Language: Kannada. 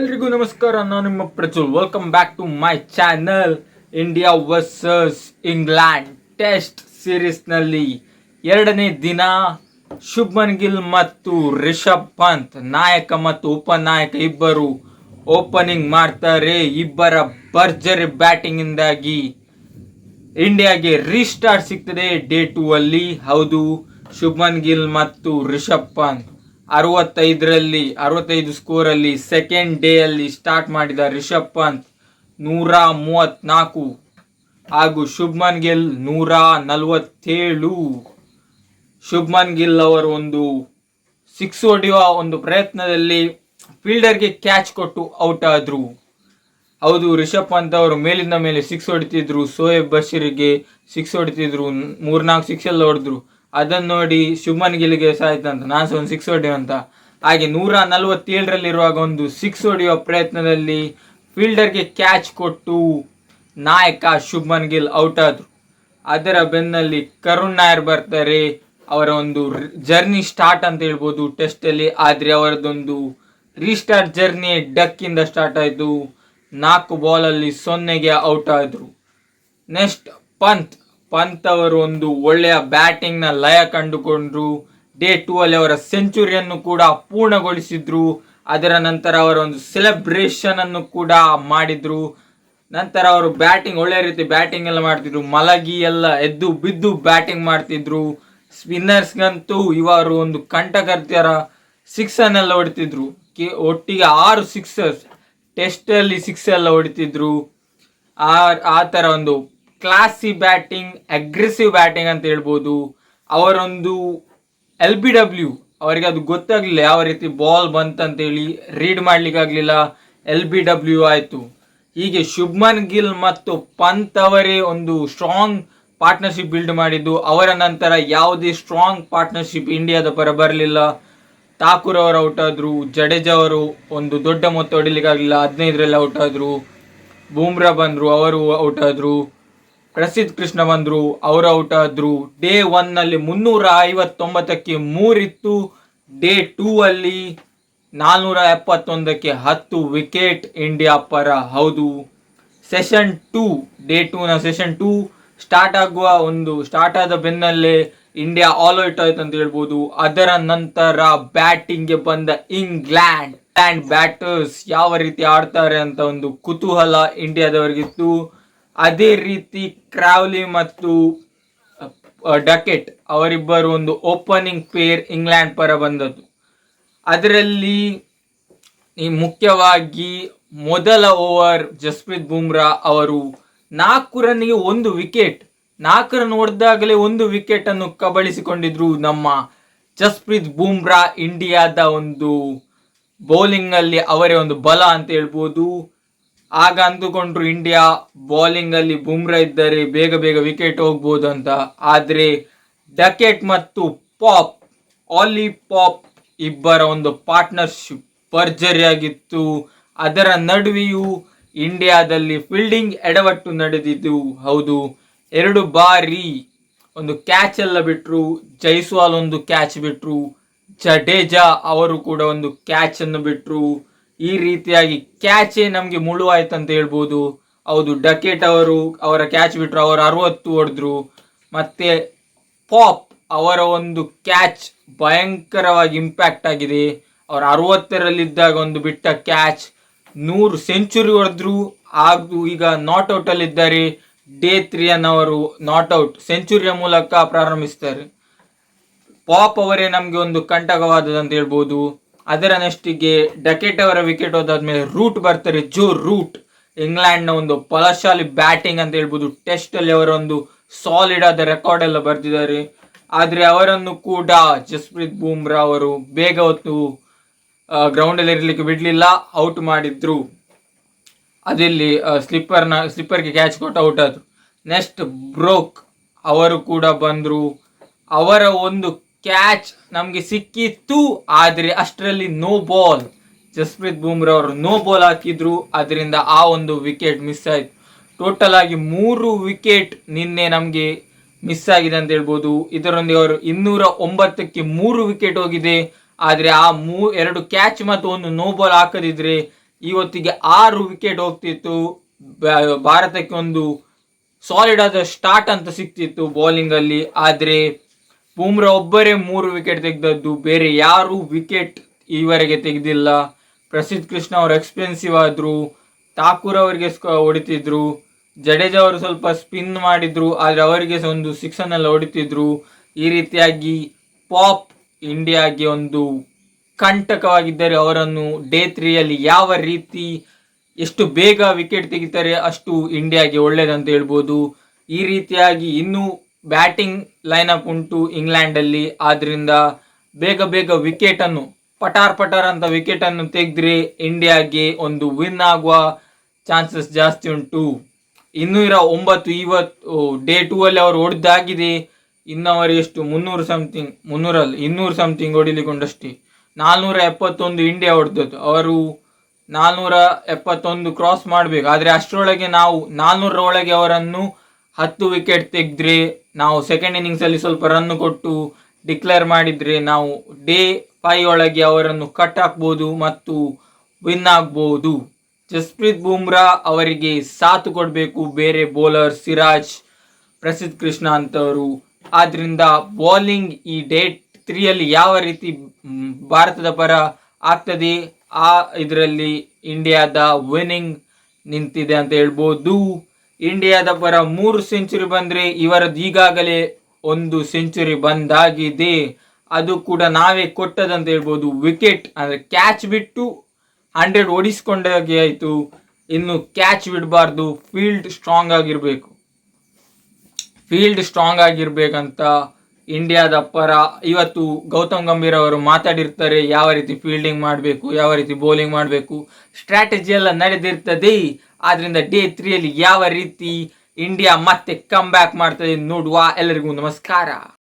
ಎಲ್ರಿಗೂ ನಮಸ್ಕಾರ, ನಾನು ನಿಮ್ಮ Prajwal. Welcome back to my channel. India versus England test ಸೀರೀಸ್ನಲ್ಲಿ ಎರಡನೇ ದಿನ ಶುಭ್ಮನ್ ಗಿಲ್ ಮತ್ತು ರಿಷಬ್ ಪಂತ್ ನಾಯಕ ಮತ್ತು ಉಪನಾಯಕ ಇಬ್ಬರು ಓಪನಿಂಗ್ ಮಾಡ್ತಾರೆ. ಇಬ್ಬರ ಭರ್ಜರಿ ಬ್ಯಾಟಿಂಗ್ ಇಂದಾಗಿ ಇಂಡಿಯಾಗೆ ರೀಸ್ಟಾರ್ಟ್ ಸಿಗ್ತದೆ ಡೇ 2 ಅಲ್ಲಿ. ಹೌದು, ಶುಭ್ಮನ್ ಗಿಲ್ ಮತ್ತು ರಿಷಬ್ ಪಂತ್ 65 ಸ್ಕೋರಲ್ಲಿ ಸೆಕೆಂಡ್ ಡೇ ಅಲ್ಲಿ ಸ್ಟಾರ್ಟ್ ಮಾಡಿದ ರಿಷಬ್ ಪಂತ್ 134 ಹಾಗೂ ಶುಭ್ಮನ್ ಗಿಲ್ 147. ಶುಭ್ಮನ್ ಗಿಲ್ ಅವರು ಒಂದು 6 ಹೊಡೆಯುವ ಒಂದು ಪ್ರಯತ್ನದಲ್ಲಿ ಫೀಲ್ಡರ್ಗೆ ಕ್ಯಾಚ್ ಕೊಟ್ಟು ಔಟ್ ಆದ್ರು. ಹೌದು, ರಿಷಬ್ ಪಂತ್ ಅವರು ಮೇಲಿಂದ ಮೇಲೆ 6 ಹೊಡಿತಿದ್ರು, ಸೋಯಬ್ ಬಶೀರ್ಗೆ 6 ಹೊಡಿತಿದ್ರು, 3-4 6 ಎಲ್ಲ ಹೊಡೆದ್ರು. ಅದನ್ನು ನೋಡಿ ಶುಭ್ಮನ್ ಗಿಲ್ಗೆ ಸಾಯ್ತಂತ ನಾನು ಒಂದು 6 ಹೊಡೆಯುವ ಅಂತ. ಹಾಗೆ 147ರಲ್ಲಿರುವಾಗ ಒಂದು 6 ಹೊಡೆಯುವ ಪ್ರಯತ್ನದಲ್ಲಿ ಫೀಲ್ಡರ್ಗೆ ಕ್ಯಾಚ್ ಕೊಟ್ಟು ನಾಯಕ ಶುಭ್ಮನ್ ಗಿಲ್ ಔಟ್ ಆದ್ರು. ಅದರ ಬೆನ್ನಲ್ಲಿ ಕರುಣ್ ನಾಯರ್ ಬರ್ತಾರೆ. ಅವರ ಒಂದು ಜರ್ನಿ ಸ್ಟಾರ್ಟ್ ಅಂತ ಹೇಳ್ಬೋದು ಟೆಸ್ಟ್ ಅಲ್ಲಿ. ಆದ್ರೆ ಅವರದೊಂದು ರೀಸ್ಟಾರ್ಟ್ ಜರ್ನಿ ಡಕ್ ಇಂದ ಸ್ಟಾರ್ಟ್ ಆಯ್ತು. 4 ಬಾಲಲ್ಲಿ 0ಗೆ ಔಟ್ ಆದ್ರು. ನೆಕ್ಸ್ಟ್ ಪಂತ್ ಅವರು ಒಂದು ಒಳ್ಳೆಯ ಬ್ಯಾಟಿಂಗ್ ನ ಲಯ ಕಂಡುಕೊಂಡ್ರು. ಡೇ 2 ಅಲ್ಲಿ ಅವರ ಸೆಂಚುರಿಯನ್ನು ಕೂಡ ಪೂರ್ಣಗೊಳಿಸಿದ್ರು. ಅದರ ನಂತರ ಅವರ ಒಂದು ಸೆಲೆಬ್ರೇಷನ್ ಅನ್ನು ಕೂಡ ಮಾಡಿದ್ರು. ನಂತರ ಅವರು ಬ್ಯಾಟಿಂಗ್ ಒಳ್ಳೆ ರೀತಿ ಬ್ಯಾಟಿಂಗ್ ಎಲ್ಲ ಮಾಡ್ತಿದ್ರು, ಮಲಗಿ ಎಲ್ಲ ಎದ್ದು ಬಿದ್ದು ಬ್ಯಾಟಿಂಗ್ ಮಾಡ್ತಿದ್ರು. ಸ್ಪಿನ್ನರ್ಸ್ಗಂತೂ ಇವರು ಒಂದು ಕಂಠಕರ್ತರ 6 ಅನ್ನೆಲ್ಲ ಹೊಡಿತಿದ್ರು. ಒಟ್ಟಿಗೆ 6 ಸಿಕ್ಸರ್ಸ್ ಟೆಸ್ಟ್ ಅಲ್ಲಿ 6 ಎಲ್ಲ ಹೊಡಿತಿದ್ರು. ಆ ತರ ಒಂದು ಕ್ಲಾಸಿ ಬ್ಯಾಟಿಂಗ್, ಅಗ್ರೆಸಿವ್ ಬ್ಯಾಟಿಂಗ್ ಅಂತ ಹೇಳ್ಬೋದು. ಅವರೊಂದು LBW ಅವರಿಗೆ ಅದು ಗೊತ್ತಾಗ್ಲಿಲ್ಲ, ಯಾವ ರೀತಿ ಬಾಲ್ ಬಂತಂತೇಳಿ ರೀಡ್ ಮಾಡ್ಲಿಕ್ಕೆ ಆಗ್ಲಿಲ್ಲ, LBW ಆಯ್ತು. ಹೀಗೆ ಶುಭ್ಮನ್ ಗಿಲ್ ಮತ್ತು ಪಂತ್ ಅವರೇ ಒಂದು ಸ್ಟ್ರಾಂಗ್ ಪಾರ್ಟ್ನರ್ಶಿಪ್ ಬಿಲ್ಡ್ ಮಾಡಿದ್ದು. ಅವರ ನಂತರ ಯಾವುದೇ ಸ್ಟ್ರಾಂಗ್ ಪಾರ್ಟ್ನರ್ಶಿಪ್ ಇಂಡಿಯಾದ ಪರ ಬರಲಿಲ್ಲ. ಠಾಕೂರ್ ಅವರು ಔಟ್ ಆದ್ರು, ಜಡೇಜಾ ಅವರು ಒಂದು ದೊಡ್ಡ ಮೊತ್ತ ಹೊಡಿಲಿಕ್ಕೆ ಆಗಲಿಲ್ಲ, 15ರಲ್ಲಿ ಔಟ್ ಆದ್ರು. ಬೂಮ್ರಾ ಬಂದ್ರು, ಅವರು ಔಟ್ ಆದ್ರು. ಪ್ರಸಿದ್ಧ ಕೃಷ್ಣ ಬಂದ್ರು, ಅವರು ಔಟ್ ಆದ್ರು. ಡೇ 1 ನಲ್ಲಿ 359ಕ್ಕೆ 3 ಇತ್ತು. ಡೇ 2 ಅಲ್ಲಿ 471ಕ್ಕೆ 10 ವಿಕೆಟ್ ಇಂಡಿಯಾ ಪರ. ಹೌದು, ಸೆಷನ್ 2 ಡೇ 2 ನ ಸೆಷನ್ 2 ಸ್ಟಾರ್ಟ್ ಆದ ಬೆನ್ನಲ್ಲೇ ಇಂಡಿಯಾ ಆಲ್ ಔಟ್ ಆಯ್ತು ಅಂತ ಹೇಳ್ಬೋದು. ಅದರ ನಂತರ ಬ್ಯಾಟಿಂಗ್ ಗೆ ಬಂದ ಇಂಗ್ಲೆಂಡ್ ಬ್ಯಾಟರ್ಸ್ ಯಾವ ರೀತಿ ಆಡ್ತಾರೆ ಅಂತ ಒಂದು ಕುತೂಹಲ ಇಂಡಿಯಾದವರಿಗಿತ್ತು. ಅದೇ ರೀತಿ ಕ್ರಾವ್ಲಿ ಮತ್ತು ಡಕೆಟ್ ಅವರಿಬ್ಬರು ಒಂದು ಓಪನಿಂಗ್ ಪೇರ್ ಇಂಗ್ಲೆಂಡ್ ಪರ ಬಂದದ್ದು. ಅದರಲ್ಲಿ ಮುಖ್ಯವಾಗಿ ಮೊದಲ ಓವರ್ ಜಸ್ಪ್ರೀತ್ ಬುಮ್ರಾ ಅವರು 4 ರನ್ನಿಗೆ 1 ವಿಕೆಟ್, 4 ರನ್ ಹೊಡೆದಾಗಲೇ 1 ವಿಕೆಟ್ ಅನ್ನು ಕಬಳಿಸಿಕೊಂಡಿದ್ರು ನಮ್ಮ ಜಸ್ಪ್ರೀತ್ ಬುಮ್ರಾ. ಇಂಡಿಯಾದ ಒಂದು ಬೌಲಿಂಗ್ ಅಲ್ಲಿ ಅವರೇ ಒಂದು ಬಲ ಅಂತ ಹೇಳ್ಬೋದು. ಆಗ ಅಂದುಕೊಂಡ್ರು ಇಂಡಿಯಾ ಬೌಲಿಂಗ್ ಅಲ್ಲಿ ಬುಮ್ರಾ ಇದ್ದರೆ ಬೇಗ ಬೇಗ ವಿಕೆಟ್ ಹೋಗ್ಬೋದು ಅಂತ. ಆದ್ರೆ ಡಕೆಟ್ ಮತ್ತು ಆಲಿ ಪಾಪ್ ಇಬ್ಬರ ಒಂದು ಪಾರ್ಟ್ನರ್ಶಿಪ್ ಭರ್ಜರಿಯಾಗಿತ್ತು. ಅದರ ನಡುವೆಯೂ ಇಂಡಿಯಾದಲ್ಲಿ ಫೀಲ್ಡಿಂಗ್ ಎಡವಟ್ಟು ನಡೆದಿದ್ದು. ಹೌದು, 2 ಬಾರಿ ಒಂದು ಕ್ಯಾಚ್ ಎಲ್ಲ ಬಿಟ್ರು. ಜೈಸ್ವಾಲ್ ಒಂದು ಕ್ಯಾಚ್ ಬಿಟ್ರು, ಜಡೇಜಾ ಅವರು ಕೂಡ ಒಂದು ಕ್ಯಾಚ್ ಅನ್ನು ಬಿಟ್ರು. ಈ ರೀತಿಯಾಗಿ ಕ್ಯಾಚೇ ನಮ್ಗೆ ಮುಳುವಾಯ್ತು ಅಂತ ಹೇಳ್ಬೋದು. ಹೌದು, ಡಕೆಟ್ ಅವರ ಕ್ಯಾಚ್ ಬಿಟ್ರು, ಅವರು 60 ಹೊಡೆದ್ರು. ಮತ್ತೆ ಪಾಪ್ ಅವರ ಒಂದು ಕ್ಯಾಚ್ ಭಯಂಕರವಾಗಿ ಇಂಪ್ಯಾಕ್ಟ್ ಆಗಿದೆ. ಅವರು 60ರಲ್ಲಿದ್ದಾಗ ಒಂದು ಬಿಟ್ಟ ಕ್ಯಾಚ್ 100 ಸೆಂಚುರಿ ಹೊಡೆದ್ರು. ಹಾಗೂ ಈಗ ನಾಟ್ ಔಟ್ ಅಲ್ಲಿ ಇದ್ದಾರೆ. ಡೇ 3 ಅನ್ನು ಅವರು ನಾಟ್ ಔಟ್ ಸೆಂಚುರಿಯ ಮೂಲಕ ಪ್ರಾರಂಭಿಸ್ತಾರೆ. ಪಾಪ್ ಅವರೇ ನಮ್ಗೆ ಒಂದು ಕಂಟಕವಾದದಂತ ಹೇಳ್ಬೋದು. ಅದರ ನೆಕ್ಸ್ಟಿಗೆ ಡಕೆಟ್ ಅವರ ವಿಕೆಟ್ ಹೋದಾದ್ಮೇಲೆ ರೂಟ್ ಬರ್ತಾರೆ, ಜೋ ರೂಟ್. ಇಂಗ್ಲೆಂಡ್ ನ ಒಂದು ಬಲಶಾಲಿ ಬ್ಯಾಟಿಂಗ್ ಅಂತ ಹೇಳ್ಬೋದು. ಟೆಸ್ಟ್ ಅಲ್ಲಿ ಅವರ ಒಂದು ಸಾಲಿಡ್ ಆದ ರೆಕಾರ್ಡ್ ಎಲ್ಲ ಬರ್ತಿದ್ದಾರೆ. ಆದ್ರೆ ಅವರನ್ನು ಕೂಡ ಜಸ್ಪ್ರೀತ್ ಬುಮ್ರಾ ಅವರು ಬೇಗ ಹೊತ್ತು ಗ್ರೌಂಡ್ ಅಲ್ಲಿ ಇರ್ಲಿಕ್ಕೆ ಬಿಡ್ಲಿಲ್ಲ, ಔಟ್ ಮಾಡಿದ್ರು. ಅದಲ್ಲಿ ಸ್ಲಿಪ್ಪರ್ಗೆ ಕ್ಯಾಚ್ ಕೊಟ್ಟು ಔಟ್ ಆದ್ರು. ನೆಕ್ಸ್ಟ್ ಬ್ರೋಕ್ ಅವರು ಕೂಡ ಬಂದ್ರು. ಅವರ ಒಂದು ಕ್ಯಾಚ್ ನಮ್ಗೆ ಸಿಕ್ಕಿತ್ತು, ಆದ್ರೆ ಅಷ್ಟರಲ್ಲಿ ನೋ ಬಾಲ್. ಜಸ್ಪ್ರೀತ್ ಬುಮ್ರಾ ಅವರು ನೋ ಬಾಲ್ ಹಾಕಿದ್ರು, ಅದರಿಂದ ಆ ಒಂದು ವಿಕೆಟ್ ಮಿಸ್ ಆಯ್ತು. ಟೋಟಲ್ ಆಗಿ 3 ವಿಕೆಟ್ ನಿನ್ನೆ ನಮ್ಗೆ ಮಿಸ್ ಆಗಿದೆ ಅಂತ ಹೇಳ್ಬೋದು. ಇದರೊಂದಿಗೆ ಅವರು 209ಕ್ಕೆ 3 ವಿಕೆಟ್ ಹೋಗಿದೆ. ಆದ್ರೆ ಆ 2 ಕ್ಯಾಚ್ ಮತ್ತು 1 ನೋ ಬಾಲ್ ಹಾಕದಿದ್ರೆ ಇವತ್ತಿಗೆ 6 ವಿಕೆಟ್ ಹೋಗ್ತಿತ್ತು. ಭಾರತಕ್ಕೆ ಒಂದು ಸಾಲಿಡ್ ಆದ ಸ್ಟಾರ್ಟ್ ಅಂತ ಸಿಕ್ತಿತ್ತು ಬೌಲಿಂಗ್ ಅಲ್ಲಿ. ಆದ್ರೆ ಬೂಮ್ರಾ ಒಬ್ಬರೇ 3 ವಿಕೆಟ್ ತೆಗೆದದ್ದು, ಬೇರೆ ಯಾರು ವಿಕೆಟ್ ಈವರೆಗೆ ತೆಗೆದಿಲ್ಲ. ಪ್ರಸಿದ್ಧ ಕೃಷ್ಣ ಅವರು ಎಕ್ಸ್ಪೆನ್ಸಿವ್ ಆದ್ರು, ಠಾಕೂರ್ ಅವರಿಗೆ ಹೊಡಿತಿದ್ರು, ಜಡೇಜಾ ಅವರು ಸ್ವಲ್ಪ ಸ್ಪಿನ್ ಮಾಡಿದ್ರು, ಆದ್ರೆ ಅವರಿಗೆ ಒಂದು 6 ಹೊಡಿತಿದ್ರು. ಈ ರೀತಿಯಾಗಿ ಪಾಪ್ ಇಂಡಿಯಾಗೆ ಒಂದು ಕಂಟಕವಾಗಿದ್ದರೆ ಅವರನ್ನು ಡೇ 3ಯಲ್ಲಿ ಯಾವ ರೀತಿ ಎಷ್ಟು ಬೇಗ ವಿಕೆಟ್ ತೆಗಿತಾರೆ ಅಷ್ಟು ಇಂಡಿಯಾಗೆ ಒಳ್ಳೇದಂತ ಹೇಳ್ಬೋದು. ಈ ರೀತಿಯಾಗಿ ಇನ್ನೂ ಬ್ಯಾಟಿಂಗ್ ಲೈನಪ್ ಉಂಟು ಇಂಗ್ಲೆಂಡಲ್ಲಿ. ಆದ್ರಿಂದ ಬೇಗ ಬೇಗ ವಿಕೆಟ್ ಅನ್ನು ಪಟಾರ್ ಅಂತ ವಿಕೆಟ್ ಅನ್ನು ತೆಗೆದ್ರೆ ಇಂಡಿಯಾಗೆ ಒಂದು ವಿನ್ ಆಗುವ ಚಾನ್ಸಸ್ ಜಾಸ್ತಿ ಉಂಟು. 209 ಇವತ್ತು ಡೇ 2 ಅಲ್ಲಿ ಅವರು ಹೊಡೆದಾಗಿದೆ. ಇನ್ನು ಅವರಿಗೆ ಎಷ್ಟು 200 ಸಮಥಿಂಗ್ ಹೊಡಿಲಿಕ್ಕೊಂಡಷ್ಟೇ. 471 ಇಂಡಿಯಾ ಹೊಡೆದದ್ದು. ಅವರು 471 ಕ್ರಾಸ್ ಮಾಡಬೇಕು. ಆದರೆ ಅಷ್ಟರೊಳಗೆ ನಾವು 400 ಒಳಗೆ ಅವರನ್ನು 10 ವಿಕೆಟ್ ತೆಗೆದ್ರೆ, ನಾವು ಸೆಕೆಂಡ್ ಇನ್ನಿಂಗ್ಸ್ ಅಲ್ಲಿ ಸ್ವಲ್ಪ ರನ್ ಕೊಟ್ಟು ಡಿಕ್ಲೇರ್ ಮಾಡಿದ್ರೆ ನಾವು ಡೇ 5 ಒಳಗೆ ಅವರನ್ನು ಕಟ್ ಹಾಕ್ಬೋದು ಮತ್ತು ವಿನ್ ಆಗ್ಬೋದು. ಜಸ್ಪ್ರೀತ್ ಬೂಮ್ರಾ ಅವರಿಗೆ ಸಾಥ್ ಕೊಡಬೇಕು ಬೇರೆ ಬೌಲರ್ ಸಿರಾಜ್, ಪ್ರಸಿದ್ಧ ಕೃಷ್ಣ ಅಂತವರು. ಆದ್ರಿಂದ ಬೌಲಿಂಗ್ ಈ ಡೇ 3ಯಲ್ಲಿ ಯಾವ ರೀತಿ ಭಾರತದ ಪರ ಆಗ್ತದೆ ಆ ಇದರಲ್ಲಿ ಇಂಡಿಯಾದ ವಿನ್ನಿಂಗ್ ನಿಂತಿದೆ ಅಂತ ಹೇಳ್ಬೋದು. ಇಂಡಿಯಾದ ಪರ 3 ಸೆಂಚುರಿ ಬಂದ್ರೆ ಇವರದ್ದು ಈಗಾಗಲೇ 1 ಸೆಂಚುರಿ ಬಂದಾಗಿದೆ. ಅದು ಕೂಡ ನಾವೇ ಕೊಟ್ಟದಂತ ಹೇಳ್ಬೋದು. ವಿಕೆಟ್ ಅಂದ್ರೆ ಕ್ಯಾಚ್ ಬಿಟ್ಟು 100 ಓಡಿಸ್ಕೊಂಡಾಗೆ ಆಯ್ತು. ಇನ್ನು ಕ್ಯಾಚ್ ಬಿಡಬಾರ್ದು, ಫೀಲ್ಡ್ ಸ್ಟ್ರಾಂಗ್ ಆಗಿರ್ಬೇಕಂತ ಇಂಡಿಯಾದ ಪರ ಇವತ್ತು ಗೌತಮ್ ಗಂಭೀರ್ ಅವರು ಮಾತಾಡಿರ್ತಾರೆ. ಯಾವ ರೀತಿ ಫೀಲ್ಡಿಂಗ್ ಮಾಡಬೇಕು, ಯಾವ ರೀತಿ ಬೌಲಿಂಗ್ ಮಾಡಬೇಕು, ಸ್ಟ್ರಾಟಜಿ ಎಲ್ಲ ನಡೆದಿರ್ತದೆ. ಆದ್ರಿಂದ ಡೇ 3ಯಲ್ಲಿ ಯಾವ ರೀತಿ ಇಂಡಿಯಾ ಮತ್ತೆ ಕಮ್ ಬ್ಯಾಕ್ ಮಾಡ್ತದೆ ನೋಡುವ. ಎಲ್ಲರಿಗೂ ನಮಸ್ಕಾರ.